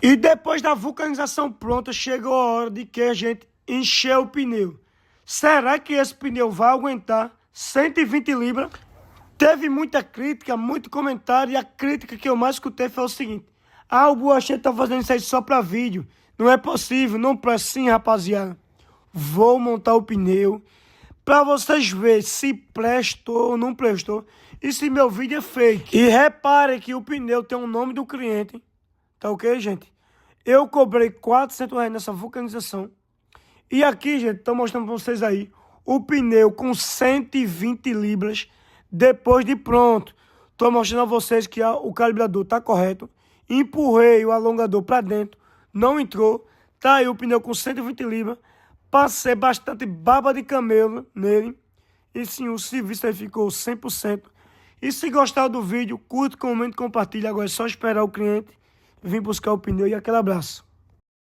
E depois da vulcanização pronta, chegou a hora de que a gente encher o pneu. Será que esse pneu vai aguentar 120 libras? Teve muita crítica, muito comentário, e a crítica que eu mais escutei foi o seguinte: ah, o Borracheiro tá fazendo isso aí só pra vídeo. Não é possível, não presta. Sim, rapaziada. Vou montar o pneu pra vocês verem se prestou ou não prestou e se meu vídeo é fake. E reparem que o pneu tem o nome do cliente, tá ok, gente? Eu cobrei R$ 400 nessa vulcanização. E aqui, gente, tô mostrando pra vocês aí o pneu com 120 libras depois de pronto. Tô mostrando a vocês que o calibrador tá correto. Empurrei o alongador pra dentro, não entrou. Tá aí o pneu com 120 libras. Passei bastante baba de camelo nele. E sim, o serviço aí ficou 100%. E se gostar do vídeo, curte, comente, compartilha. Agora é só esperar o cliente vir buscar o pneu e aquele abraço.